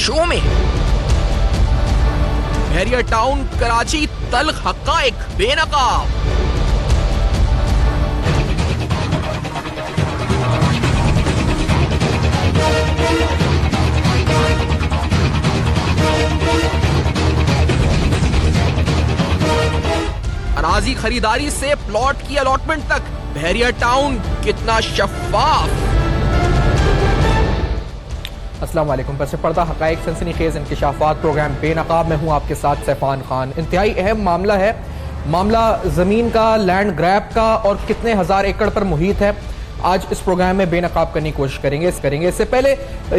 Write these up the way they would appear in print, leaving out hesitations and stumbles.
Show में। बहरिया town Karachi तल्ख हक़ाइक़ बेनकाब। अराजी खरीदारी से प्लॉट की अलॉटमेंट तक बहरिया टाउन कितना शफाफ। अस्सलाम वालेकुम। पस पर्दा हक़ाइक़ सनसनीखेज़ इंकिशाफ़ात प्रोग्राम बेनकाब में हूँ आपके साथ सैफ़ान खान। इंतहाई अहम मामला है, मामला ज़मीन का, लैंड ग्रैब का और कितने हज़ार एकड़ पर मुहित है। आज इस प्रोग्राम में बेनकाब करने की कोशिश करेंगे। इससे पहले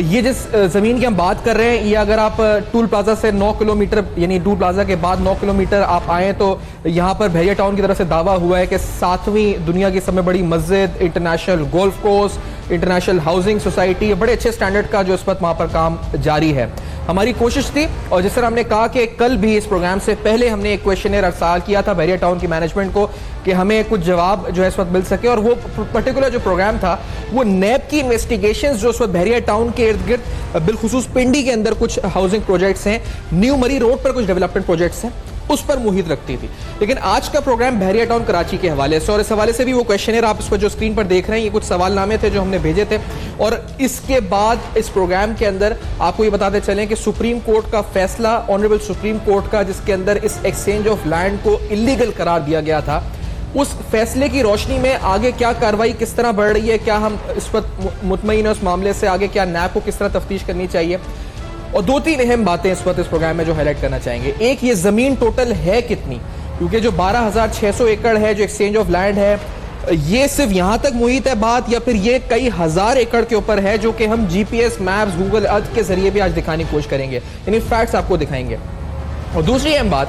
ये जिस ज़मीन की हम बात कर रहे हैं, ये अगर आप टूल प्लाजा से 9 किलोमीटर यानी टूल प्लाजा के बाद 9 किलोमीटर आप आएँ तो यहाँ पर बहरिया टाउन की तरफ से दावा हुआ है कि 7वीं दुनिया की सबसे बड़ी मस्जिद, international golf course, international housing society, बड़े अच्छे स्टैंडर्ड का जो इस वक्त वहाँ पर काम जारी है। हमारी कोशिश थी और जिस तरह हमने कहा कि कल भी इस प्रोग्राम से पहले हमने एक क्वेश्चनर अरसाल किया था बहरिया टाउन की मैनेजमेंट को कि हमें कुछ जवाब जो है इस वक्त मिल सके, और वो पर्टिकुलर जो प्रोग्राम था वो नैब की इन्वेस्टिगेशंस जो इस वक्त बहरिया टाउन के इर्द गिर्द बिलखुसूस पिंडी के अंदर कुछ हाउसिंग प्रोजेक्ट्स हैं, न्यू मरी रोड पर कुछ डेवलपमेंट प्रोजेक्ट्स हैं, उस पर मुहित रखती थी। लेकिन आज का प्रोग्राम बहरिया टाउन कराची के हवाले से, और इस हवाले से भी वो क्वेश्चनर आप इस पर जो स्क्रीन पर देख रहे हैं, ये कुछ सवालनामे थे जो हमने भेजे थे। और इसके बाद इस प्रोग्राम के अंदर आपको ये बताते चलें कि सुप्रीम कोर्ट का फैसला, ऑनरेबल सुप्रीम कोर्ट का, जिसके अंदर इस एक्सचेंज ऑफ लैंड को इलीगल करार दिया गया था, उस फैसले की रोशनी में आगे क्या कार्रवाई किस तरह बढ़ रही है, क्या हम इस वक्त मुतमईन है उस मामले से, आगे क्या नैब को किस तरह तफ्तीश करनी चाहिए, और 2-3 अहम बातें इस वक्त इस प्रोग्राम में जो हाईलाइट करना चाहेंगे। एक, ये जमीन टोटल है कितनी, क्योंकि जो 12,600 एकड़ है जो एक्सचेंज ऑफ लैंड है, ये सिर्फ यहां तक मुहित है बात, या फिर ये कई हजार एकड़ के ऊपर है जो कि हम जीपीएस मैप्स, गूगल अर्थ के जरिए भी आज दिखाने की कोशिश करेंगे, यानी फैक्ट्स आपको दिखाएंगे। और दूसरी अहम बात,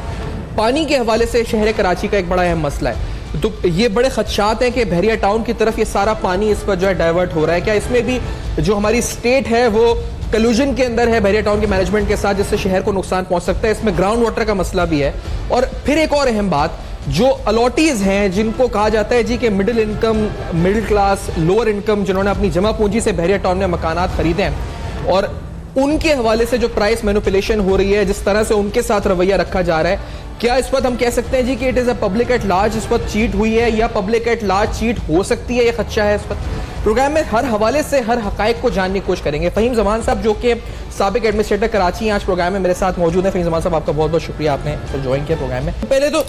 पानी के हवाले से शहर कराची का एक बड़ा अहम मसला है। तो ये बड़े खदशात हैं कि बहरिया टाउन की तरफ ये सारा पानी इस पर जो है डाइवर्ट हो रहा है। क्या इसमें भी जो हमारी स्टेट है वो कलूजन के अंदर है बहरिया टाउन के मैनेजमेंट के साथ, जिससे शहर को नुकसान पहुंच सकता है? इसमें ग्राउंड वाटर का मसला भी है। और फिर एक और अहम बात, जो अलॉटीज हैं जिनको कहा जाता है जी कि middle income, middle class, lower income, जिन्होंने अपनी जमा पूंजी से बहरिया टाउन में मकानात खरीदे हैं, और उनके हवाले से जो प्राइस मैनिपुलेशन हो रही है, जिस तरह से उनके साथ रवैया रखा जा रहा है, क्या इस वक्त हम कह सकते हैं जी कि it is a public at large इस वक्त चीट हुई है, या पब्लिक एट लार्ज चीट हो सकती है, ये खदशा है इस वक्त? प्रोग्राम में हर हवाले से हर हकायक को जानने की कोशिश करेंगे। फ़हीम ज़मान साहब जो कि साबिक एडमिनिस्ट्रेटर कराची हैं, आज प्रोग्राम में मेरे साथ मौजूद है। फ़हीम ज़मान साहब, आपका बहुत बहुत शुक्रिया, आपने ज्वाइन किया प्रोग्राम में। पहले तो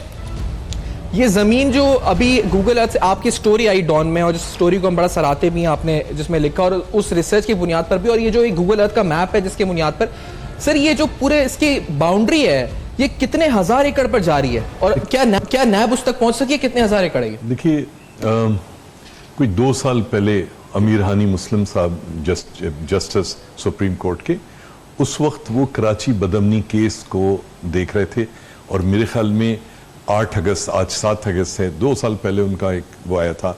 ये ज़मीन जो अभी गूगल अर्थ से आपकी स्टोरी आई डॉन में, और जिस स्टोरी को हम बड़ा सराहते भी हैं आपने, जिसमें लिखा और उस रिसर्च की बुनियाद पर भी, और ये जो गूगल अर्थ का मैप है जिसके बुनियाद पर, सर ये जो पूरे इसकी बाउंड्री है ये कितने हजार एकड़ पर जा रही है, और क्या नैब उस तक पहुंच सकी है? कितने हजार एकड़ है? देखिए, कोई 2 साल पहले अमीर हानी मुस्लिम साहब जस्टिस सुप्रीम कोर्ट के, उस वक्त वो कराची बदमनी केस को देख रहे थे, और मेरे ख्याल में 8 अगस्त, आज 7 अगस्त है, 2 साल पहले उनका एक वो आया था,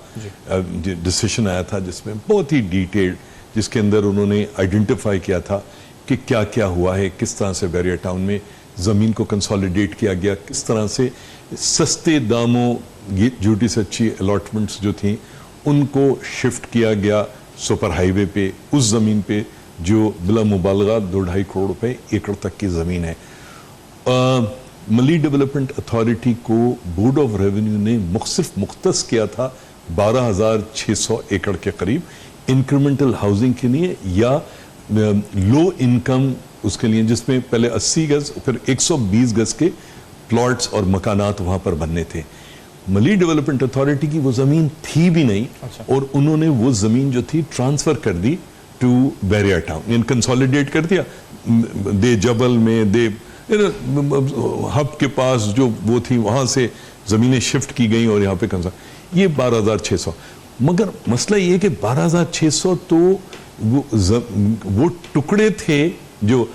डिसीजन आया था, जिसमें बहुत ही डिटेल्ड, जिसके अंदर उन्होंने आइडेंटिफाई किया था कि क्या क्या हुआ है, किस तरह से बहरिया टाउन में ज़मीन को कंसोलिडेट किया गया, किस तरह से सस्ते दामों ये ड्यूटी से अच्छी अलॉटमेंट्स जो थी उनको शिफ्ट किया गया सुपर हाईवे पे, उस ज़मीन पे जो बिला मुबालगा 2-2.5 करोड़ रुपए एकड़ तक की ज़मीन है। मली डेवलपमेंट अथॉरिटी को बोर्ड ऑफ रेवेन्यू ने मुख्तस किया था 12,600 एकड़ के करीब इंक्रीमेंटल हाउसिंग के लिए, या लो इनकम उसके लिए, जिसमें पहले 80 गज फिर 120 गज के प्लॉट्स और मकानात वहां पर बनने थे। मली डेवलपमेंट अथॉरिटी की वो जमीन थी भी नहीं, और उन्होंने वो जमीन जो थी ट्रांसफर कर दी टू बहरिया टाउन, इन कंसोलिडेट कर दिया, दे जबल में, दे हब के पास जो वो थी वहां से जमीनें शिफ्ट की गई और यहाँ पे ये 12,600। मगर मसला ये कि 12,600 तो वो टुकड़े थे जो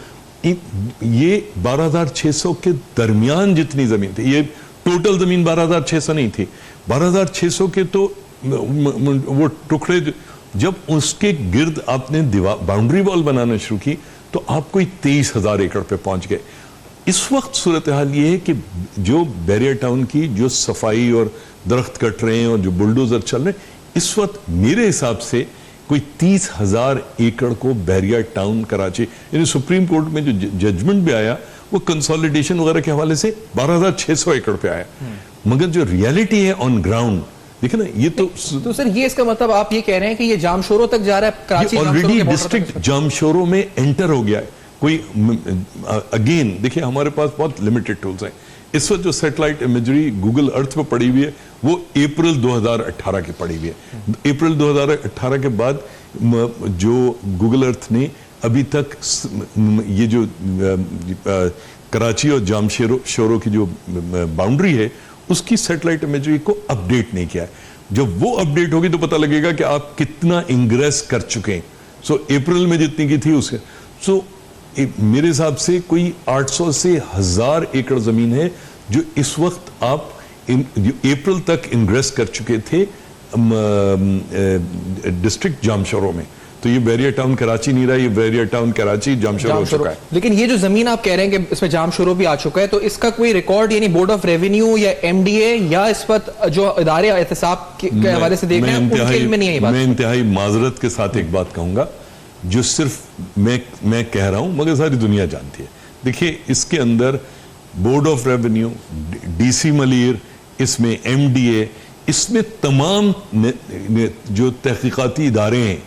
ये 12,600 के दरमियान जितनी जमीन थी, ये टोटल जमीन 12,600 नहीं थी, 12,600 के तो वो टुकड़े, जब उसके गिर्द आपने बाउंड्री वॉल बनाना शुरू की तो आप कोई 23,000 एकड़ पे पहुंच गए। इस वक्त सूरत हाल ये है कि जो बहरिया टाउन की जो सफाई और दरख्त कट रहे हैं और जो बुलडोजर चल रहे हैं, इस वक्त मेरे हिसाब से कोई 30,000 एकड़ को बहरिया टाउन कराची, यानी सुप्रीम कोर्ट में जो जजमेंट भी आया वो कंसोलिडेशन वगैरह के हवाले से 12,600 एकड़ पे आया। मगर जो रियलिटी है ऑन ग्राउंड, देखिए ना, ये तो सर ये इसका मतलब आप ये कह रहे हैं कि ये जामशोरो तक जा रहा है, कराची ऑलरेडी डिस्ट्रिक्ट जामशोरो में एंटर हो गया है। कोई अगेन देखिए, हमारे पास बहुत लिमिटेड टूल्स हैं। इस वक्त जो सैटेलाइट इमेजरी गूगल अर्थ पे पड़ी हुई है वो अप्रैल 2018 की पड़ी हुई है। अप्रैल 2018 के बाद जो गूगल अर्थ ने अभी तक ये जो कराची और जामशोरो की जो बाउंड्री है उसकी सैटेलाइट इमेजरी को अपडेट नहीं किया है। जब वो अपडेट होगी तो पता लगेगा कि आप कितना इंग्रेस कर चुके हैं। सो अप्रैल में जितनी की थी उसके, सो मेरे हिसाब से कोई 800 से 1000 एकड़ जमीन है जो इस वक्त आप अप्रैल तक इंग्रेस कर चुके थे डिस्ट्रिक्ट जामशोरो में। तो ये बहरिया टाउन कराची नहीं रहा, ये बहरिया टाउन कराची जामशोरो हो चुका है। लेकिन ये जो जमीन आप कह रहे हैं कि इसमें जामशोरो भी आ चुका है, तो इसका कोई रिकॉर्ड यानी बोर्ड ऑफ रेवेन्यू या एमडीए या इस वक्त जो इदारे एहतसाब के हवाले से देख रहे हैं उनके इल्म में नहीं है ये बात? मैं इंतहाई माजरत के साथ एक बात कहूंगा जो सिर्फ मैं कह रहा हूं मगर सारी दुनिया जानती है। देखिए, इसके अंदर board of revenue, DC Malir, इसमें एमडीए, इसमें तमाम जो तहकीकाती इदारे हैं,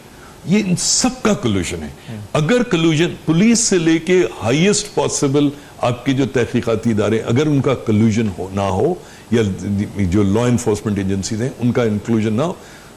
ये इन सब का कलूजन है। अगर कलूजन पुलिस से लेके हाईएस्ट पॉसिबल आपके जो तहकीकाती इदारे, अगर उनका कलूजन हो ना हो या जो लॉ इन्फोर्समेंट एजेंसीज हैं उनका इंक्लूजन ना हो,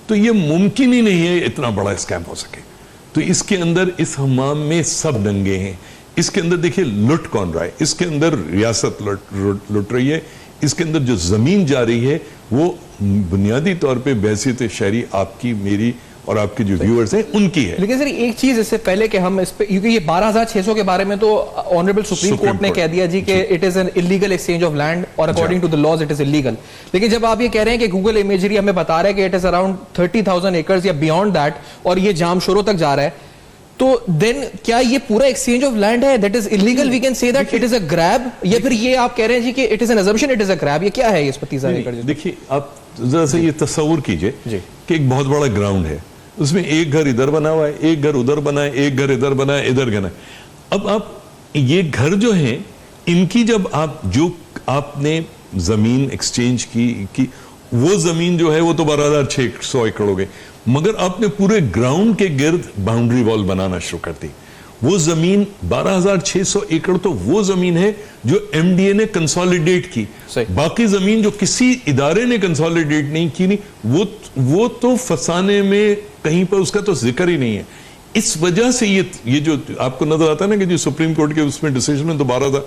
तो ये मुमकिन ही नहीं है इतना बड़ा स्कैम हो सके। तो इसके अंदर इस हमाम में सब दंगे हैं। इसके अंदर देखिए लुट कौन रहा है, इसके अंदर रियासत लुट रही है, इसके अंदर जो जमीन जा रही है वो बुनियादी तौर पे बहसियत शहरी आपकी, मेरी और आपके जो व्यूअर्स हैं उनकी है। लेकिन सर एक चीज इससे पहले कि हम इस पे, क्योंकि ये 12,600 के बारे में तो ऑनरेबल सुप्रीम कोर्ट ने कह दिया जी कि it is an illegal exchange of land और according to the laws it is illegal. लेकिन जब आप ये कह रहे हैं कि गूगल इमेजरी हमें बता रहा है कि इट इज अराउंड 30,000 एकर्स या बियॉन्ड दैट और ये जामशोरो तक जा रहा है, तो देन क्या ये पूरा एक्सचेंज ऑफ लैंड है that is illegal? We can say that it is a grab, या फिर ये आप कह रहे हैं जी कि it is an assumption it is a grab? ये क्या है इस 30,000 एकड़? देखिए, आप जरा से ये तस्वीर कीजिए कि एक बहुत बड़ा ग्राउंड है, उसमें एक घर इधर बना हुआ है, एक घर उधर बना है, एक घर इधर बना है, इधर बना है। अब आप ये घर जो है इनकी जब आप जो आपने जमीन एक्सचेंज की वो जमीन जो है वो तो 12,600 एकड़ हो गई, मगर आपने पूरे ग्राउंड के गिर्द बाउंड्री वॉल बनाना शुरू कर दी। वो जमीन 12,600 एकड़ तो वो जमीन है जो एमडीए ने कंसोलिडेट की। बाकी जमीन जो किसी इदारे ने कंसोलिडेट नहीं की, नहीं वो तो फसाने में कहीं पर उसका तो जिक्र ही नहीं है। इस वजह से ये जो आपको नजर आता है ना कि जो सुप्रीम कोर्ट के उसमें डिसीजन में दोबारा था,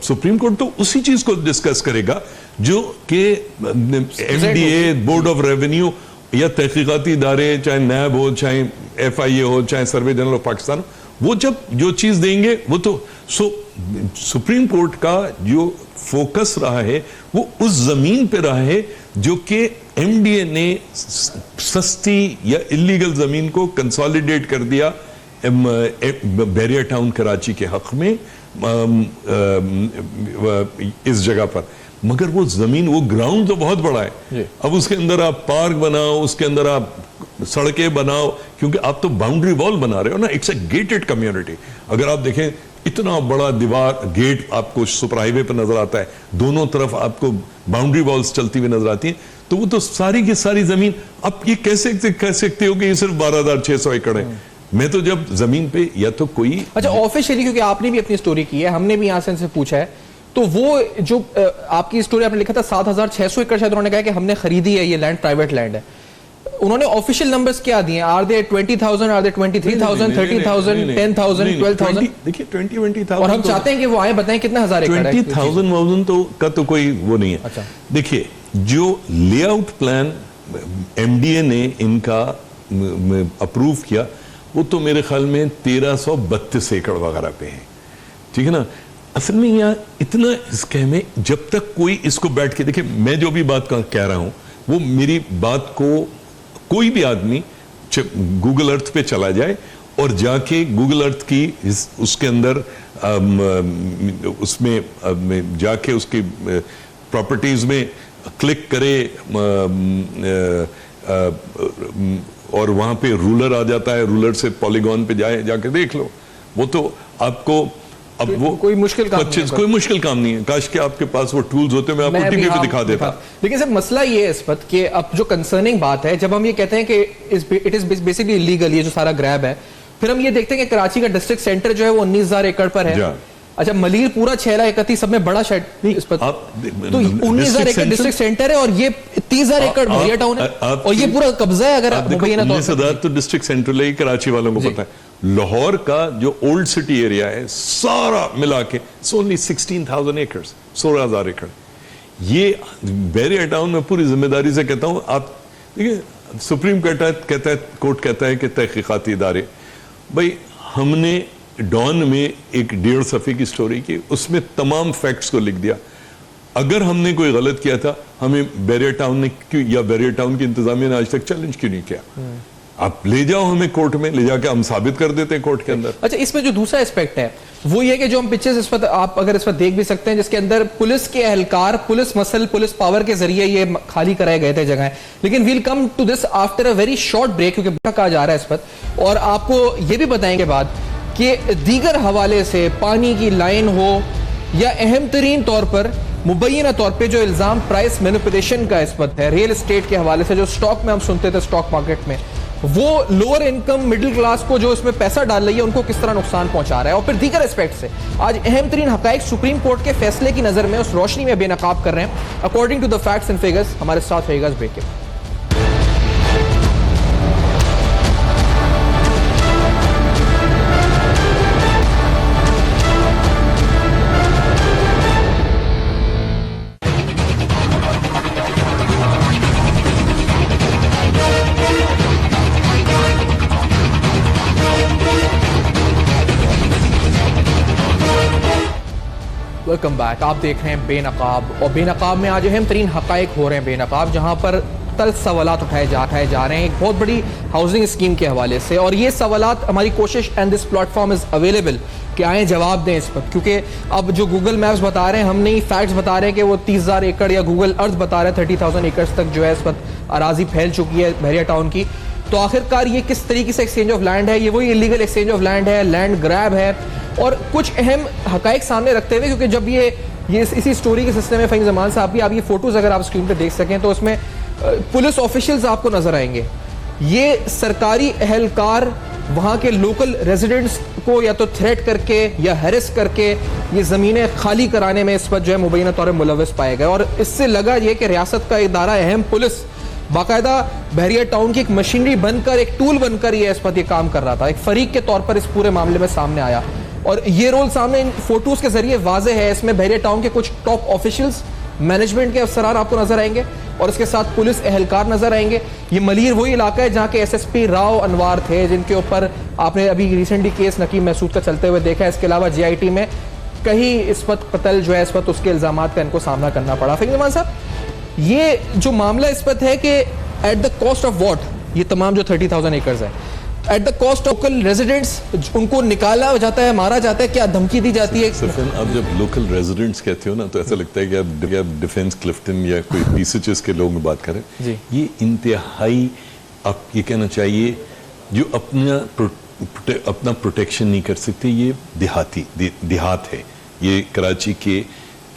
सुप्रीम कोर्ट तो उसी चीज को डिस्कस करेगा जो कि एमडीए, बोर्ड ऑफ रेवेन्यू या तहकीकाती इदारे, चाहे नैब हो, चाहे FIA हो, चाहे सर्वे जनरल ऑफ पाकिस्तान, वो जब जो चीज देंगे वो तो सुप्रीम कोर्ट का जो फोकस रहा है वो उस जमीन पे रहा है जो कि एमडीए ने सस्ती या इलीगल जमीन को कंसोलिडेट कर दिया बहरिया टाउन कराची के हक में इस जगह पर। मगर वो जमीन, वो ग्राउंड तो बहुत बड़ा है। अब उसके अंदर आप पार्क बनाओ, उसके अंदर आप सड़कें बनाओ, क्योंकि आप तो बाउंड्री वॉल बना रहे हो ना। It's a gated community. अगर आप देखें इतना बड़ा दीवार गेट आपको सुपर हाईवे पर नजर आता है, दोनों तरफ आपको बाउंड्री वॉल्स चलती हुई नजर आती हैं, तो वो तो सारी की सारी जमीन आप ये कैसे कह सकते हो कि ये सिर्फ 12,600 एकड़ है? मैं तो जब जमीन पे या तो कोई अच्छा ऑफिशियली, क्योंकि आपने भी अपनी स्टोरी की है, हमने भी यहाँ से इनसे पूछा है, तो वो जो आपकी स्टोरी आपने लिखा था 7,600 एकड़ शायद उन्होंने कहा कि हमने खरीदी है ये लैंड, प्राइवेट लैंड है। उन्होंने ऑफिशियल नंबर्स क्या दिए? Are they 20,000, are they 23,000, 30,000, 10,000, 12,000? देखिए 20,000 और हम चाहते हैं कि वो आए बताएं कितना हजार एकड़ है। 20,000 तो का तो कोई वो नहीं है। अच्छा, देखिए जो लेआउट प्लान एमडीए ने इनका अप्रूव किया वो तो मेरे ख्याल में 1332 एकड़ वगैरह पे है, ठीक है ना। असल में यहाँ इतना स्कैम है, जब तक कोई इसको बैठ के देखिए, मैं जो भी बात कह रहा हूं वो मेरी बात को कोई भी आदमी गूगल अर्थ पे चला जाए और जाके गूगल अर्थ की उसके अंदर उसमें जाके उसकी प्रॉपर्टीज में क्लिक करे, और वहां पे रूलर आ जाता है, रूलर से पॉलीगॉन पे जाके देख लो, वो तो आपको अब वो कोई मुश्किल काम नहीं है, कोई मुश्किल काम नहीं है। काश कि आपके पास वो टूल्स होते, मैं आपको टीवी पे दिखा देता। लेकिन सर मसला ये है इस पर कि अब जो कंसर्निंग बात है, जब हम ये कहते हैं कि इट इज बेसिकली इलीगल, ये जो सारा ग्रैब है, फिर हम ये देखते हैं कि कराची का डिस्ट्रिक्ट सेंटर जो है वो 19,000 एकड़ पर है। अच्छा, मलीर पूरा 6,31,000 सब में बड़ा शेड इस पर, तो 19,000 एकड़ डिस्ट्रिक्ट सेंटर है और ये 30,000 एकड़ बहरिया टाउन है और ये पूरा कब्जा है। अगर आप 19,000 तो डिस्ट्रिक्ट सेंट्रल है, कराची वालों को पता है। लाहौर का जो ओल्ड सिटी एरिया है सारा मिला के ओनली 16,000 एकड़, 16,000 एकड़। ये बहरिया टाउन में पूरी जिम्मेदारी से कहता हूं, आप देखिए, सुप्रीम कोर्ट कहता है कि तहकीकाती इदारे, भाई हमने डॉन में एक 1.5 सफ़े की स्टोरी की, उसमें तमाम फैक्ट्स को लिख दिया। अगर हमने कोई गलत किया था, हमें बहरिया टाउन ने क्यों, या बहरिया टाउन की इंतजामिया ने आज तक चैलेंज क्यों नहीं किया? आप ले जाओ हमें कोर्ट में, ले जाके हम साबित कर देते हैं कोर्ट के अंदर। अच्छा, इसमें जो दूसरा एस्पेक्ट है वो ये कि जो हम पिक्चर्स इस पर आप अगर इस पर देख भी सकते हैं, जिसके अंदर पुलिस के एहलकार पुलिस मसल, पुलिस पावर के जरिए ये खाली कराए गए थे जगह। लेकिन we'll come to this after a very short break, क्योंकि कहा जा रहा है इस पर, और आपको ये भी बताएंगे बाद कि दीगर हवाले से पानी की लाइन हो या अहम तरीन तौर पर मुबैना तौर पे जो इल्जाम प्राइस मैनिपुलेशन का इस पर है, रियल एस्टेट के हवाले से, जो स्टॉक में हम सुनते थे स्टॉक मार्केट में, वो लोअर इनकम मिडिल क्लास को जो इसमें पैसा डाल रही है उनको किस तरह नुकसान पहुंचा रहा है। और फिर दीगर एस्पेक्ट से आज अहम तरीन हकाइक सुप्रीम कोर्ट के फैसले की नजर में उस रोशनी में बेनकाब कर रहे हैं according to the facts and figures. हमारे साथ रहेगा ब्रेक के। Welcome back. आप देख रहे हैं बेनकाब, और बेनकाब में आज अहम तरीन हकाइक हो रहे हैं बेनकाब, जहां पर तल्ख सवालात उठाए जा रहे हैं एक बहुत बड़ी हाउसिंग स्कीम के हवाले से। और ये सवालात हमारी कोशिश, and this platform is available, कि आए जवाब दें इस पर, क्योंकि अब जो गूगल मैप्स बता रहे हैं, हम नहीं फैक्ट्स बता रहे हैं कि वो 30,000 एकड़, या गूगल अर्थ बता रहे हैं 30,000 एकड़ तक जो है इस पर अराजी फैल चुकी है बहरिया टाउन की। तो आखिरकार ये किस तरीके से एक्सचेंज ऑफ लैंड है? ये वही इलीगल एक्सचेंज ऑफ लैंड है, लैंड ग्रैब है। और कुछ अहम हकाइक सामने रखते हुए, क्योंकि जब ये इसी स्टोरी के सिलसिले में फ़हीम ज़मान साहब की आप ये फोटोज अगर आप स्क्रीन पे देख सकें तो उसमें पुलिस ऑफिशियल्स आपको नजर आएंगे। ये सरकारी एहलकार वहाँ के लोकल रेजिडेंट्स को या तो थ्रेट करके या हैरेस करके ये ज़मीनें खाली कराने में इस पर जो है मुबैना तौर पर मुलव्वस पाए गए। और इससे लगा ये कि रियासत का इदारा अहम पुलिस बाकायदा बहरिया टाउन की एक मशीनरी बनकर, एक टूल बनकर ये इस पर काम कर रहा था, एक फरीक के तौर पर इस पूरे मामले में सामने आया। और ये रोल सामने इन फोटोज के जरिए वाजे है। इसमें बहरिया टाउन के कुछ टॉप ऑफिशियल्स, मैनेजमेंट के अफसरान आपको नजर आएंगे और इसके साथ पुलिस एहलकार नजर आएंगे। ये मलीर वही इलाका है जहाँ के SSP राव अनवार थे, जिनके ऊपर आपने अभी रिसेंटली केस नकीम महसूद का चलते हुए देखा है। इसके अलावा GIT में कहीं इस वक्त कत्ल जो है इस वक्त उसके इल्जामात का इनको सामना करना पड़ा। फ़हीम ज़मान साहब, ये जो मामला इस वक्त है कि at the cost of what, ये तमाम जो 30,000 एकर्स है, at the cost of local residents उनको निकाला जाता है, मारा जाता है, क्या धमकी दी जाती है? आप जब लोकल रेजिडेंट्स कहते हो ना, तो ऐसा लगता है कि आप डिफेंस क्लिफ्टन या कोई PSHs के लोगों में बात करें। ये इंतहाई, आप ये कहना चाहिए, जो अपना प्रोटेक्शन नहीं कर सकते, ये देहात है। ये कराची के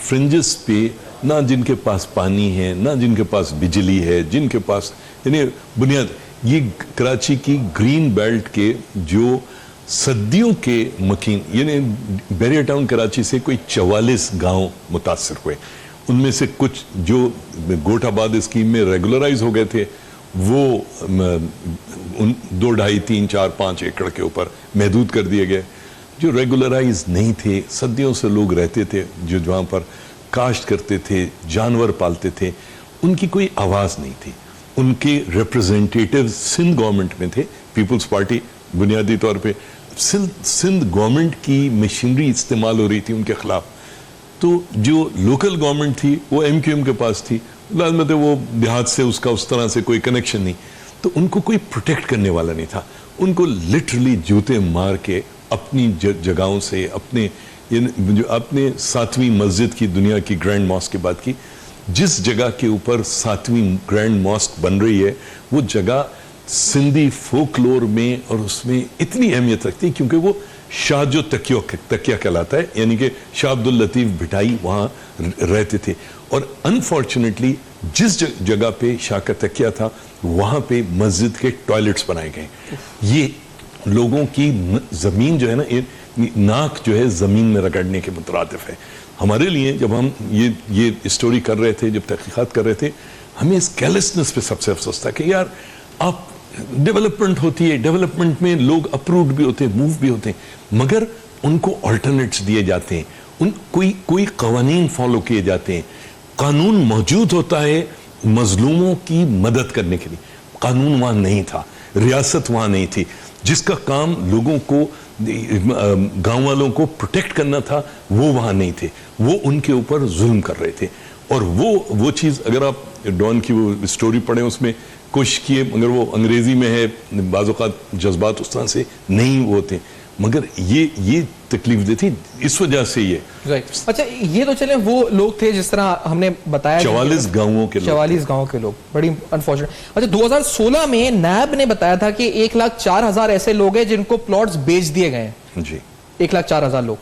फ्रिंजेस पे, ना जिनके पास पानी है, ना जिनके पास बिजली है, जिनके पास यानी बुनियाद, ये कराची की ग्रीन बेल्ट के जो सदियों के मकीन, यानी बहरिया टाउन कराची से कोई 44 गांव मुतासर हुए। उनमें से कुछ जो गोटाबाद स्कीम में रेगुलराइज हो गए थे, वो 2, 2.5, 3, 4, 5 एकड़ के ऊपर महदूद कर दिए गए। जो रेगुलराइज नहीं थे, सदियों से लोग रहते थे, जो वहाँ पर काश्त करते थे, जानवर पालते थे, उनकी कोई आवाज़ नहीं थी। उनके रिप्रेजेंटेटिव सिंध गवर्नमेंट में थे, पीपल्स पार्टी बुनियादी तौर पे सिंध गवर्नमेंट की मशीनरी इस्तेमाल हो रही थी उनके खिलाफ। तो जो लोकल गवर्नमेंट थी वो MQM के पास थी, लाजमत है वो देहात से उसका उस तरह से कोई कनेक्शन नहीं, तो उनको कोई प्रोटेक्ट करने वाला नहीं था। उनको लिटरली जूते मार के अपनी जगहों से, अपने 7वीं मस्जिद की, दुनिया की ग्रैंड मॉस्क की बात की, जिस जगह के ऊपर 7वीं ग्रैंड मॉस्क बन रही है, वो जगह सिंधी फोकलोर में और उसमें इतनी अहमियत रखती है, क्योंकि वो शाह जो तकिया कहलाता है, यानी कि शाह अब्दुल लतीफ भिटाई वहाँ रहते थे। और अनफॉर्चुनेटली जिस जगह पे शाह का तकिया था वहाँ पे मस्जिद के टॉयलेट्स बनाए गए। ये लोगों की ज़मीन जो है ना, नाक जो है ज़मीन में रगड़ने के मुतरादिफ है। हमारे लिए जब हम ये स्टोरी कर रहे थे, जब तहकीकात कर रहे थे, हमें इस केयरलेसनेस पे सबसे अफसोस था कि यार आप डेवलपमेंट होती है, डेवलपमेंट में लोग अप्रूव्ड भी होते हैं, मूव भी होते हैं, मगर उनको ऑल्टरनेट्स दिए जाते हैं, कोई कवानीन फॉलो किए जाते हैं। कानून मौजूद होता है मजलूमों की मदद करने के लिए, कानून वहां नहीं था, रियासत वहां नहीं थी, जिसका काम लोगों को, गांव वालों को प्रोटेक्ट करना था, वो वहां नहीं थे, वो उनके ऊपर जुल्म कर रहे थे। और वो चीज़ अगर आप डॉन की वो स्टोरी पढ़ें, उसमें कोशिश किए, मगर वो अंग्रेजी में है, बाज़ औक़ात जज्बात उस तरह से नहीं होते, मगर ये तकलीफ देती, इस वजह से ये राइट। अच्छा, ये तो चले वो लोग थे जिस तरह हमने बताया 44 गांवों के 44 गांवों के लोग, बड़ी अनफॉर्चुनेट। अच्छा, 2016 में नैब ने बताया था कि 1,04,000 ऐसे लोग हैं जिनको प्लॉट्स बेच दिए गए हैं जी, 1,04,000 लोग।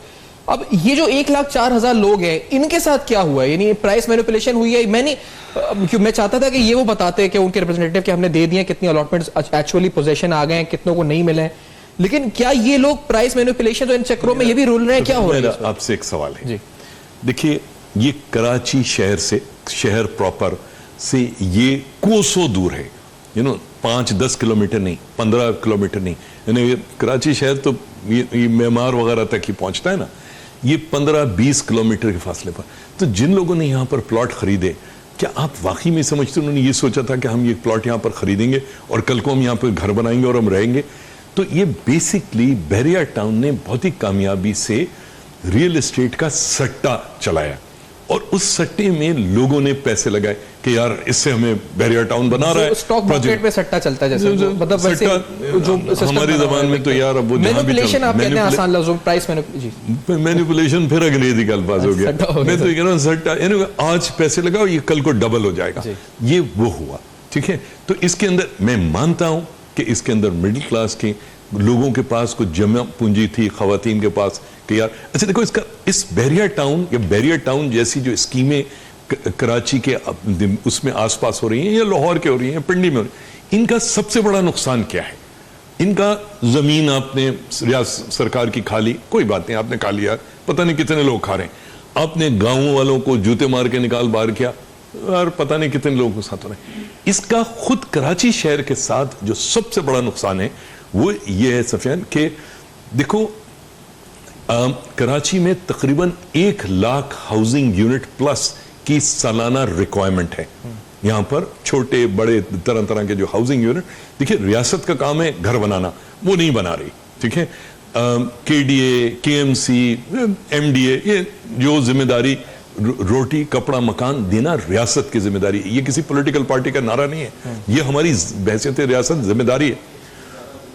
अब ये जो 1,04,000 लोग हैं, इनके साथ क्या हुआ है? यानी प्राइस मैनिपुलेशन हुई है? मैं चाहता था कि ये वो बताते कि उनके रिप्रेजेंटेटिव कि हमने दे दिए, कितनी अलॉटमेंट्स एक्चुअली पोजेशन आ गए हैं, कितनों को नहीं मिले हैं, लेकिन क्या ये लोग प्राइस मैनिपुलेशन तो इन चक्रों में ये भी रूल रहे हैं? क्या हो रहा है? आपसे एक सवाल है। देखिए, ये कराची शहर प्रॉपर से ये कोसों दूर है, 5-10 किलोमीटर नहीं, 15 किलोमीटर नहीं, यानी कराची शहर तो ये मेमार वगैरह तक ही पहुंचता है ना, ये 15-20 किलोमीटर के फासले पर। तो जिन लोगों ने यहाँ पर प्लॉट खरीदे, क्या आप वाकई में समझते उन्होंने ये सोचा था कि हम ये प्लॉट यहाँ पर खरीदेंगे और कल को हम यहाँ पर घर बनाएंगे और हम रहेंगे? तो ये बेसिकली बहरिया टाउन ने बहुत ही कामयाबी से रियल एस्टेट का सट्टा चलाया, और उस सट्टे में लोगों ने पैसे लगाए कि यार इससे हमें बहरिया टाउन बना रहा है। स्टॉक मार्केट में सट्टा चलता है, जैसे मतलब वैसे जो हमारी जबान में तो यार अब वो मैनिपुलेशन, आप कहते हैं आसान लफ्जों में प्राइस मैनिपुलेशन, फिर अंग्रेजी का अल्फाज हो गया। मैं तो कह रहा हूँ सट्टा, यानी आज पैसे लगाओ, ये कल को डबल हो जाएगा, ये वो हुआ। ठीक है, तो इसके अंदर मैं मानता हूं कि इसके अंदर मिडिल क्लास के लोगों के पास कुछ जमा पूंजी थी, खवातीन के पास, कि यार अच्छा देखो, इस बहरिया टाउन या बहरिया टाउन जैसी जो स्कीमें कराची के उसमें आसपास हो रही हैं, या लाहौर के हो रही हैं, पिंडी में हो रही हैं, इनका सबसे बड़ा नुकसान क्या है? इनका जमीन आपने सरकार की खा ली, कोई बात नहीं, आपने खा लिया, पता नहीं कितने लोग खा रहे हैं, आपने गांव वालों को जूते मार के निकाल बाहर किया, और पता नहीं कितने लोगों के साथ हो रहे हैं। इसका खुद कराची शहर के साथ जो सबसे बड़ा नुकसान है वो ये है सफियान, कि देखो कराची में तकरीबन 1 लाख हाउसिंग यूनिट प्लस की सालाना रिक्वायरमेंट है। यहां पर छोटे बड़े तरह तरह के जो हाउसिंग यूनिट, देखिए रियासत का काम है घर बनाना, वो नहीं बना रही। ठीक है, KDA, KMC, MDA, ये जो जिम्मेदारी रोटी कपड़ा मकान देना रियासत की जिम्मेदारी है, ये किसी पॉलिटिकल पार्टी का नारा नहीं है, ये हमारी बहसियत रियासत जिम्मेदारी है।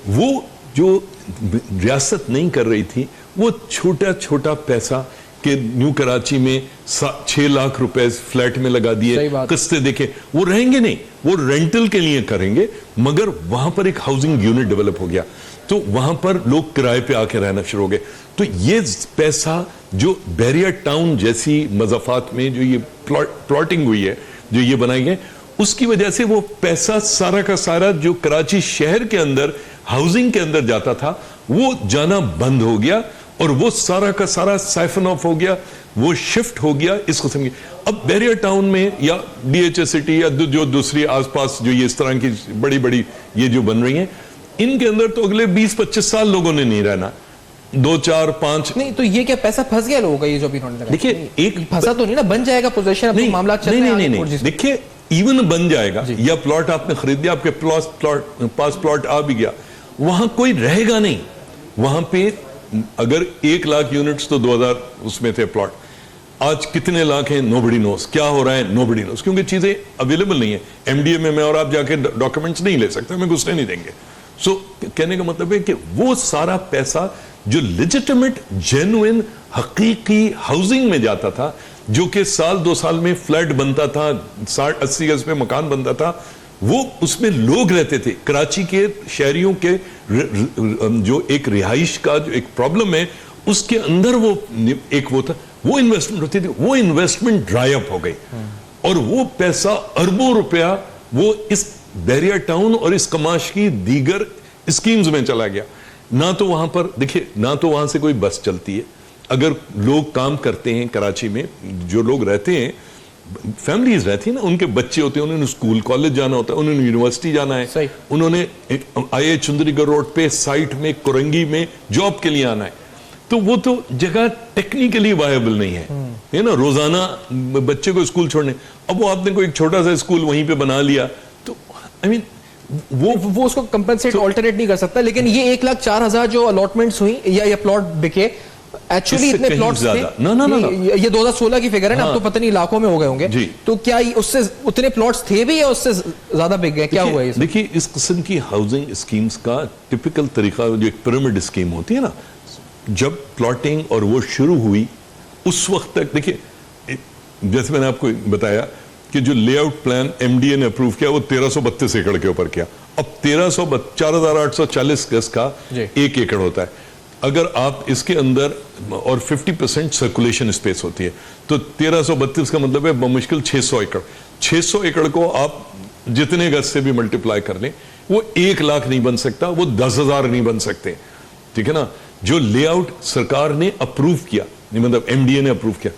वो जो रियासत नहीं कर रही थी, वो छोटा छोटा पैसा कि न्यू कराची में 6 लाख रुपए फ्लैट में लगा दिए, किस्तें देखे, वो रहेंगे नहीं, वो रेंटल के लिए करेंगे, मगर वहां पर एक हाउसिंग यूनिट डेवलप हो गया, तो वहां पर लोग किराए पे आके रहना शुरू हो गए। तो ये पैसा जो बहरिया टाउन जैसी मज़ाफात में जो ये प्लॉटिंग हुई है, जो ये बनाई गए, उसकी वजह से वो पैसा सारा का सारा जो कराची शहर के अंदर हाउसिंग के अंदर जाता था, वो जाना बंद हो गया, और वो सारा का सारा साइफन ऑफ हो गया, वो शिफ्ट हो गया इस किस्म की। अब बहरिया टाउन में या DHA सिटी या जो दूसरी आसपास जो ये इस तरह की बड़ी बड़ी ये जो बन रही हैं, इनके अंदर तो अगले 20-25 साल लोगों ने नहीं रहना, 2, 4, 5 नहीं। तो ये क्या पैसा फंस गया लोगों का, ये जो भी इन्होंने लगाया? देखिए, एक फंसा तो नहीं ना, बन जाएगा पोजीशन, अपनी मामला चल रहा है। नहीं, देखिए इवन बन जाएगा, या प्लॉट आपने खरीद लिया, आपके पास प्लॉट आ भी गया, वहां कोई रहेगा नहीं। वहां पे अगर 1 लाख यूनिट्स तो 2000 उसमें थे प्लॉट, आज कितने लाख हैं नोबडी नोस, क्या हो रहा है नोबडी नोस, क्योंकि चीजें अवेलेबल नहीं है। MDA में मैं और आप जाके डॉक्यूमेंट्स नहीं ले सकते, हमें घुसने नहीं देंगे। सो कहने का मतलब है कि वो सारा पैसा जो लेजिटिमेट जेन्युइन हकीकी हाउसिंग में जाता था, जो कि साल 2 साल में फ्लैट बनता था, 60-80 गज में मकान बनता था, वो उसमें लोग रहते थे, कराची के शहरियों के जो एक रिहाइश का जो एक प्रॉब्लम है उसके अंदर वो एक वो था, वो इन्वेस्टमेंट होती थी, वो इन्वेस्टमेंट ड्राई अप हो गई और वो पैसा अरबों रुपया वो इस बहरिया टाउन और इस कमाश की दीगर स्कीम्स में चला गया। ना तो वहां पर देखिए, ना तो वहां से कोई बस चलती है, अगर लोग काम करते हैं कराची में, जो लोग रहते हैं, फैमिलीज रहती है ना, उनके बच्चे होते हैं, उन्होंने स्कूल कॉलेज जाना होता है, उन्होंने यूनिवर्सिटी जाना है, उन्होंने आई चुंदरीगढ़ रोड पे साइट में कुरंगी में जॉब के लिए आना है, तो वो तो जगह टेक्निकली वायबल नहीं है ना, रोजाना बच्चे को स्कूल छोड़ने। अब वो आपने कोई एक छोटा सा स्कूल वहीं पे बना लिया, तो आई मीन वो उसको कंपेंसेट ऑल्टरनेट नहीं कर सकता। लेकिन ये 1,04,000 जो अलॉटमेंट्स हुई या प्लॉट बिके, एक्चुअली इतने प्लॉट्स थे ना ये 2016 की फिगर है ना, अब तो पता नहीं लाखों में हो गए होंगे, तो क्या उससे उतने प्लॉट्स थे भी या उससे ज्यादा बिक गए, क्या हुआ है? देखिए, इस किस्म की हाउसिंग स्कीम्स का टिपिकल तरीका जो एक पिरामिड स्कीम होती है ना, जब प्लॉटिंग और वो शुरू हुई उस वक्त तक, देखिए जैसे मैंने आपको बताया कि जो लेआउट प्लान एमडीए ने अप्रूव किया वो 1332 एकड़ के ऊपर किया। अब 4,840 गज का 1 एकड़ होता है। अगर आप इसके अंदर और 50% सर्कुलेशन स्पेस होती है, तो 1332 का मतलब है बमुश्किल 600 एकड़। 600 एकड़ को आप जितने गज से भी मल्टीप्लाई कर लें, वो 1 लाख नहीं बन सकता, वो 10,000 नहीं बन सकते, ठीक है ना। जो लेआउट सरकार ने अप्रूव किया, मतलब एमडीए ने अप्रूव किया,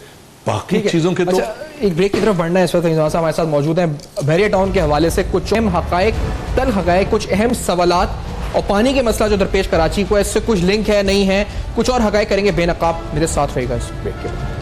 बाकी चीजों के तो एक ब्रेक की तरफ बढ़ना है। इस वक्त साहब हमारे साथ मौजूद हैं। बहरिया टाउन के हवाले से कुछ अहम हकायक, तल हकायक, कुछ अहम सवालात और पानी के मसला जो दरपेश कराची को है, इससे कुछ लिंक है नहीं है, कुछ और हकायक करेंगे बेनकाब। मेरे साथ रहेगा इस ब्रेक के बाद।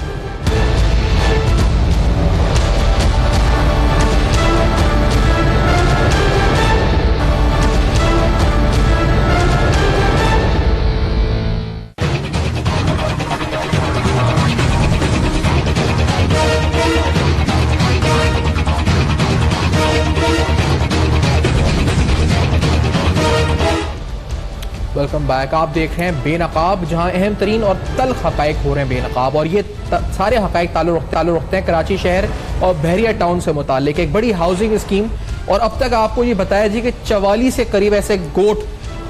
Welcome back. आप देख रहे हैं बेनकाब, जहां अहम तरीन और तल्ख हकायक हो रहे हैं बेनकाब, और ये सारे हकायक ताल्लुक़ रखते हैं कराची शहर और बहरिया टाउन से मुताल्लिक एक बड़ी हाउसिंग स्कीम। और अब तक आपको ये बताया जी कि 44 के करीब ऐसे गोट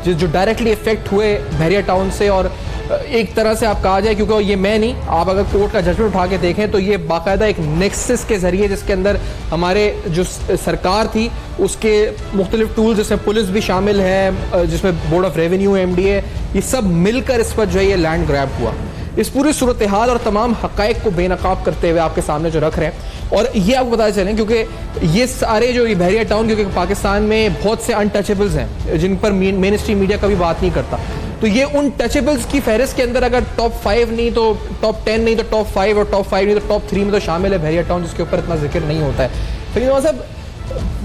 जो डायरेक्टली इफेक्ट हुए बहरिया टाउन से, और एक तरह से आप कहा जाए, क्योंकि ये मैं नहीं, आप अगर कोर्ट का जजमेंट उठा के देखें तो ये बाकायदा एक नेक्सस के जरिए, जिसके अंदर हमारे जो सरकार थी उसके मुख्तलिफ टूल्स, जिसमें पुलिस भी शामिल है, जिसमें बोर्ड ऑफ रेवेन्यू, एमडीए, ये सब मिलकर इस पर जो है ये लैंड ग्रैब हुआ। इस पूरी सूरत हाल और तमाम हकायक को बेनकाब करते हुए आपके सामने जो रख रहे हैं, और ये आपको पता चलें क्योंकि ये सारे जो ये बहरिया टाउन, क्योंकि पाकिस्तान में बहुत से अनटचेबल्स हैं जिन पर मेन स्ट्रीम मीडिया कभी बात नहीं करता, तो ये उन टचेबल्स की फहरिस्त के अंदर अगर टॉप 5 नहीं तो टॉप 10 नहीं तो टॉप 5, और टॉप 5 नहीं तो टॉप 3 में तो शामिल है बहरिया टाउन, जिसके ऊपर इतना जिक्र नहीं होता है। फरीद साहब,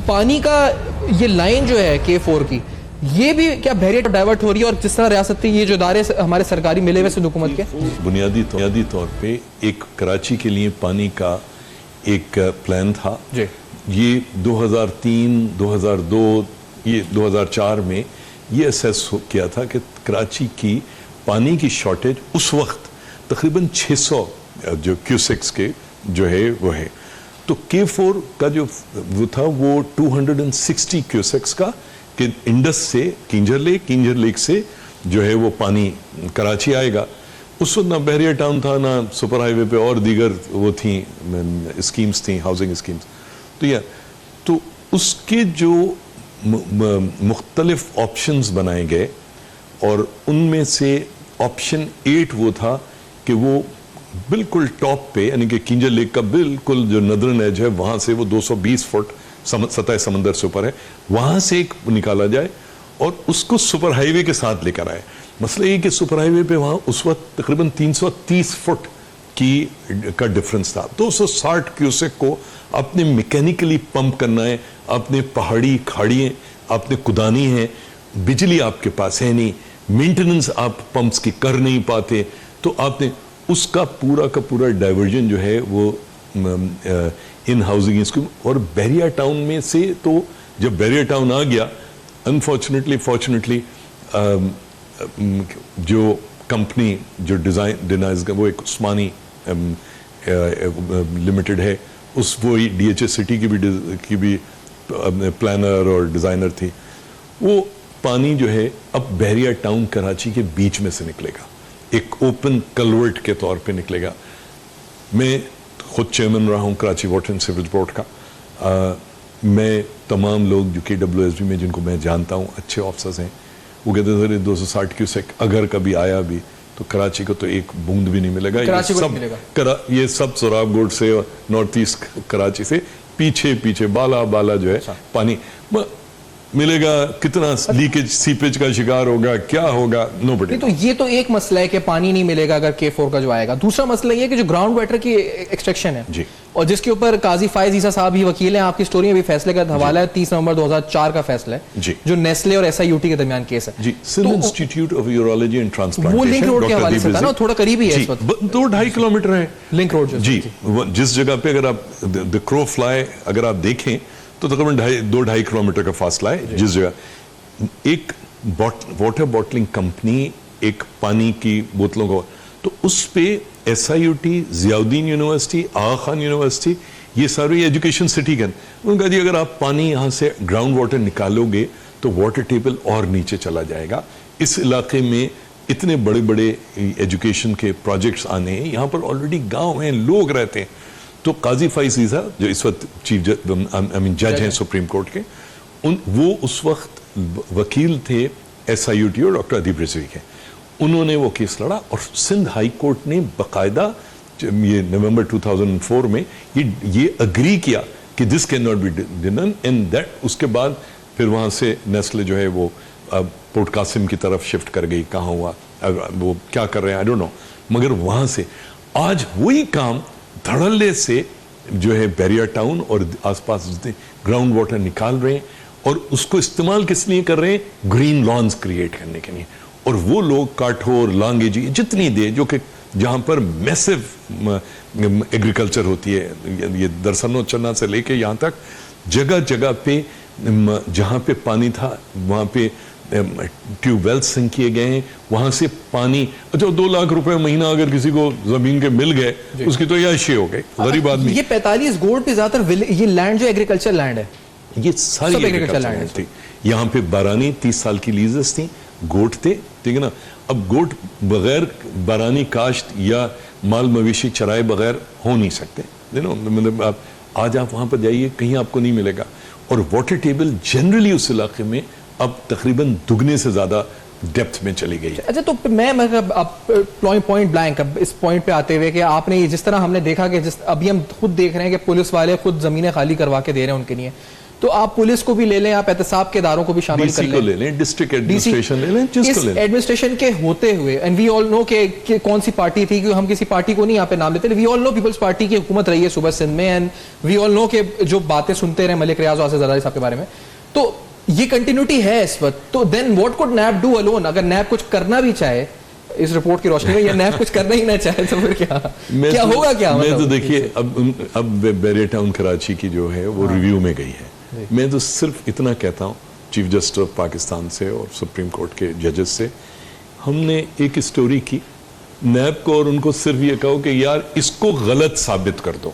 पानी का ये लाइन जो है K4 की, ये भी क्या बहरिया डाइवर्ट हो रही है? और जिस तरह रियासती ये जो इदारे हमारे सरकारी मिले हुए हुकूमत के, बुनियादी तौर पे एक कराची के लिए पानी का एक प्लान था जी। ये 2003, 2002, ये 2004 में ये असेस किया था कि कराची की पानी की शॉर्टेज उस वक्त तकरीबन 600 जो क्यूसेक्स के जो है वो है। तो K4 का जो वो था वो 260 क्यूसेक्स का कि इंडस से किंजर लेक से जो है वो पानी कराची आएगा। उस वक्त ना बहरिया टाउन था, ना सुपर हाईवे पे और दीगर वो थी स्कीम्स थी, हाउसिंग स्कीम्स। तो उसके जो मुख्तलिफ ऑप्शंस बनाए गए, और उनमें से ऑप्शन 8 वो था कि वो बिल्कुल टॉप पे, यानी कि किंजर लेक का बिल्कुल जो नदरन एज है वहां से वो 220 फुट सतह समंदर से ऊपर है, वहां से एक निकाला जाए और उसको सुपर हाईवे के साथ लेकर आए। मसला ये कि सुपर हाईवे पे वहां उस वक्त तकरीबन 330 फुट का डिफरेंस था। 260 क्यूसेक को आपने मैकेनिकली पंप करना है, आपने पहाड़ी खाड़ियाँ आपने कुदानी है, बिजली आपके पास है नहीं, मेंटेनेंस आप पंप्स की कर नहीं पाते, तो आपने उसका पूरा का पूरा डाइवर्जन जो है वो इन हाउसिंग स्कीम। और बहरिया टाउन में से तो जब बहरिया टाउन आ गया, अनफॉर्चुनेटली फॉर्चुनेटली जो कंपनी जो डिजाइन वो एक उस्मानी लिमिटेड है, उस वो DHA सिटी की भी प्लानर और डिज़ाइनर थी, वो पानी जो है अब बहरिया टाउन कराची के बीच में से निकलेगा, एक ओपन कलवर्ट के तौर पे निकलेगा। मैं खुद चेयरमैन रहा हूँ Karachi water and sewerage board का। मैं तमाम लोग जो KWSB में जिनको मैं जानता हूँ, अच्छे ऑफिसर्स हैं, वो कहते हैं सर 260 क्यूसेक अगर कभी आया भी तो कराची को तो एक बूंद भी नहीं मिलेगा। ये सब सोराबगोड से और नॉर्थ ईस्ट कराची से पीछे पीछे बाला जो है पानी मिलेगा। कितना लीकेज सीपेज का शिकार होगा, क्या होगा, नोबडी। तो ये तो एक मसला है कि पानी नहीं मिलेगा अगर K4 का जो आएगा। दूसरा मसला ये है कि जो ग्राउंड वाटर की एक्सट्रैक्शन है जी, और जिसके ऊपर काजी फायज ईसा साहब ही वकील हैं, आपकी स्टोरी में भी फैसले का हवाला है, 30 नवंबर 2004 का फैसला है जी, जो नेस्ले और SIUT के दरमियान केस है जी। Sindh institute of urology and transplantation, वो लिंक रोड के हवाले से था ना, थोड़ा करीब ही है इस वक्त, 2-2.5 किलोमीटर है लिंक रोड जी। जिस जगह पे अगर आप द क्रो फ्लाई अगर आप देखें तो तकरीबन 2-2.5 किलोमीटर का फासला है। जिस जगह एक वाटर बॉटलिंग कंपनी एक पानी की बोतलों को, तो उस पे SIUT, जियाउद्दीन यूनिवर्सिटी, आगा खान यूनिवर्सिटी, ये सारी एजुकेशन सिटी के उनका जी अगर आप पानी यहाँ से ग्राउंड वाटर निकालोगे तो वाटर टेबल और नीचे चला जाएगा। इस इलाके में इतने बड़े बड़े एजुकेशन के प्रोजेक्ट्स आने हैं, यहाँ पर ऑलरेडी गांव हैं, लोग रहते हैं। तो काजी फाइज ईसा जो इस वक्त चीफ जज हैं सुप्रीम कोर्ट के, वो उस वक्त वकील थे SIUT और डॉक्टर अदीब रिजवी के। उन्होंने वो केस लड़ा और सिंध हाई कोर्ट ने बाकायदा ये नवंबर 2004 में ये अग्री किया कि this can not be done and that. उसके बाद फिर वहाँ से नेस्ले जो है वो पोर्ट कासिम की तरफ शिफ्ट कर गई। कहाँ हुआ वो क्या कर रहे हैं आई डोंट नो, मगर वहाँ से आज वही काम धड़ल्ले से जो है बहरिया टाउन और आसपास ग्राउंड वाटर निकाल रहे हैं और उसको इस्तेमाल किस लिए कर रहे हैं, ग्रीन लॉन्स क्रिएट करने के लिए। और वो लोग काठोर लांगे जी जितनी दे जो कि जहाँ पर मैसिव एग्रीकल्चर होती है, ये दरसनो चन्ना से लेके यहाँ तक जगह जगह पे जहाँ पे पानी था वहाँ पे ट्यूबवेल सिंक किए गए हैं, वहां से पानी। अच्छा 2 लाख रुपए महीना अगर किसी को जमीन के मिल गए उसकी तो याशी हो गई, गरीब आदमी। ये 45 गोट पे ज्यादातर ये लैंड जो एग्रीकल्चर लैंड है, ये सारी एग्रीकल्चर लैंड थी। यहाँ पे बारानी 30 साल की लीजेस थी, गोट थे, ठीक है ना। अब गोट बगैर बारानी काश्त या माल मवेशी चराए बगैर हो नहीं सकते, मतलब आप आज आप वहां पर जाइए कहीं आपको नहीं मिलेगा। और वाटर टेबल जनरली उस इलाके में अब तकरीबन दुगने से ज्यादा डेप्थ में चली गई है। अच्छा, तो मैं पॉइंट ब्लैंक अब इस पॉइंट पे आते हुए कि आपने ये जिस तरह हमने देखा कि अभी हम खुद देख रहे हैं कि पुलिस वाले खुद जमीनें खाली करवा के दे रहे हैं उनके लिए, तो आप पुलिस को भी ले लें, आप एहतसाब के इदारों को भी शामिल कर ले लें, डिस्ट्रिक्ट एडमिनिस्ट्रेशन ले लें, जिसको ले लें। एडमिनिस्ट्रेशन के होते हुए एंड वी ऑल नो कि कौन सी पार्टी थी, कि हम किसी पार्टी को नहीं यहाँ पे नाम लेते, we all know Peoples Party की हुकूमत रही है सुबह सिंध में, एंड वी ऑल नो कि जो बातें सुनते रहे मलिक रियाज वासिफ जरदारी साहब के बारे में, तो ये कंटिन्यूटी है इस वक्त। तो then what could NAB do alone? अगर नैब कुछ करना भी चाहे इस रिपोर्ट की रोशनी में, या नैब कुछ करना ही ना चाहे तो फिर क्या होगा? क्या मैं तो देखिए अब बहरिया टाउन कराची की जो है वो रिव्यू में गई है। मैं तो सिर्फ इतना कहता हूँ चीफ जस्टिस ऑफ पाकिस्तान से और सुप्रीम कोर्ट के जजेस से, हमने एक स्टोरी की नैब को और उनको सिर्फ ये कहो कि यार इसको गलत साबित कर दो,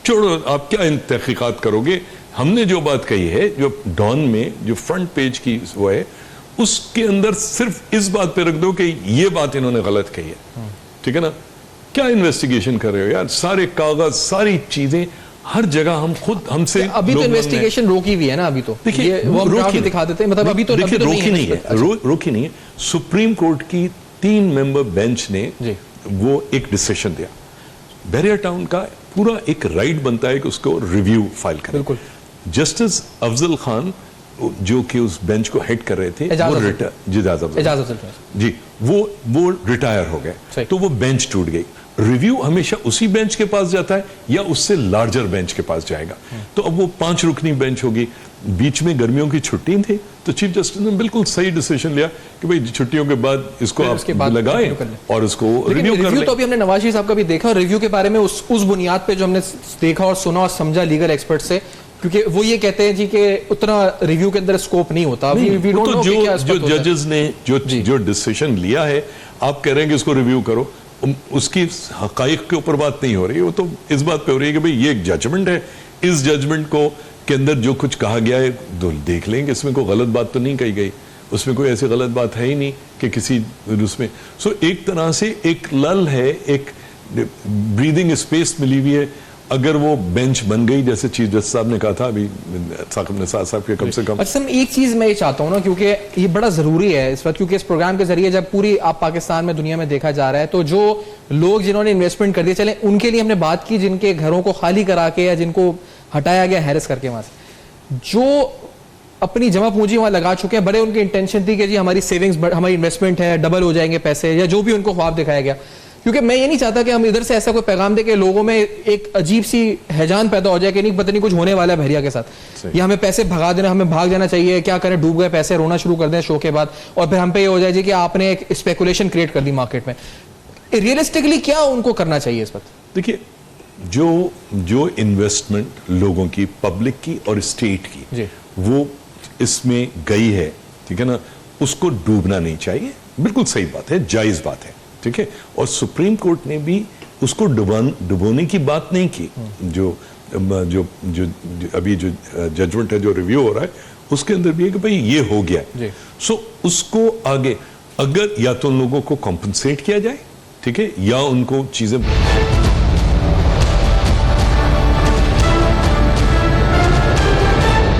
छोड़ो आप क्या इन तहकीकात करोगे। हमने जो बात कही है, जो डॉन में जो फ्रंट पेज की वो है, उसके अंदर सिर्फ इस बात पे रख दो कि ये बात इन्होंने गलत कही है, ठीक है ना। क्या इन्वेस्टिगेशन कर रहे हो यार, सारे कागज सारी चीजें हर जगह हम खुद हमसे। अभी तो इन्वेस्टिगेशन रोकी हुई है ना, अभी तो देखिए वो रोकी दिखा देते हैं, मतलब अभी तो रोकी नहीं है, रोकी नहीं है। सुप्रीम कोर्ट की 3 मेंबर बेंच ने वो एक डिसीजन दिया, बहरिया टाउन का पूरा एक राइट बनता है कि उसको रिव्यू फाइल करें। बिल्कुल। जस्टिस अफजल खान जो कि उस बेंच को हेड कर रहे थे, वो रिटायर हो गए, तो वो बेंच टूट गई। रिव्यू हमेशा उसी बेंच के पास जाता है या उससे लार्जर बेंच के पास जाएगा। तो अब वो 5 रुकनी बेंच होगी। बीच में गर्मियों की छुट्टी थी, तो चीफ जस्टिस ने बिल्कुल सही डिसीजन लिया कि भाई छुट्टियों के बाद इसको आप लगाएं और इसको रिव्यू कर लें। तो अभी हमने नवाज शरीफ साहब का भी देखा, और रिव्यू के बारे में उस बुनियाद पे जो हमने देखा और सुना और समझा लीगल एक्सपर्ट से, क्योंकि वो ये कहते हैं जी कि उतना रिव्यू के अंदर स्कोप नहीं होता। तो जो जजेस ने जो डिसीजन लिया है, आप कह रहे हैं कि इसको रिव्यू करो, उसकी हकाइक के ऊपर बात नहीं हो रही, वो तो इस बात पे हो रही है कि भाई ये एक जजमेंट है, इस जजमेंट को के अंदर जो कुछ कहा गया है तो देख लेंगे, इसमें कोई गलत बात तो नहीं कही गई, उसमें कोई ऐसी गलत बात है ही नहीं कि किसी उसमें। सो एक तरह से एक लल है, एक ब्रीदिंग स्पेस मिली हुई है। अगर वो बेंच बन गई जैसे चीफ जस्टिस साहब ने कहा था अभी साकिब निसार साहब के, कम से कम। अच्छा एक चीज मैं ये चाहता हूँ ना, क्योंकि ये बड़ा जरूरी है इस वक्त, क्योंकि इस प्रोग्राम के जरिए जब पूरी आप पाकिस्तान में दुनिया में देखा जा रहा है, तो जो लोग जिन्होंने इन्वेस्टमेंट कर दिए, चले उनके लिए हमने बात की, जिनके घरों को खाली करा के या जिनको हटाया गया हैरेस करके वहां से, जो अपनी जमा पूंजी वहां लगा चुके हैं, बड़े उनकी इंटेंशन थी कि जी हमारी सेविंग्स, हमारी इन्वेस्टमेंट है, डबल हो जाएंगे पैसे, या जो भी उनको ख्वाब दिखाया गया। क्योंकि मैं ये नहीं चाहता कि हम इधर से ऐसा कोई पैगाम दे के लोगों में एक अजीब सी हैजान पैदा हो जाए कि नहीं पता नहीं कुछ होने वाला है बहरिया के साथ, या हमें पैसे भगा देना, हमें भाग जाना चाहिए, क्या करें डूब गए पैसे, रोना शुरू कर दें शो के बाद, और फिर हम पे ये हो जाए जी कि आपने एक स्पेकुलेशन क्रिएट कर दी मार्केट में। रियलिस्टिकली क्या उनको करना चाहिए इस वक्त? देखिए, जो इन्वेस्टमेंट लोगों की, पब्लिक की और स्टेट की, वो इसमें गई है, ठीक है ना, उसको डूबना नहीं चाहिए। बिल्कुल सही बात है, जायज बात है, ठीक है। और सुप्रीम कोर्ट ने भी उसको डुबोने की बात नहीं की। जो अभी जो जजमेंट है, जो रिव्यू हो रहा है, उसके अंदर भी है कि भाई ये हो गया है, सो उसको आगे अगर या तो उन लोगों को कॉम्पनसेट किया जाए, ठीक है, या उनको चीजें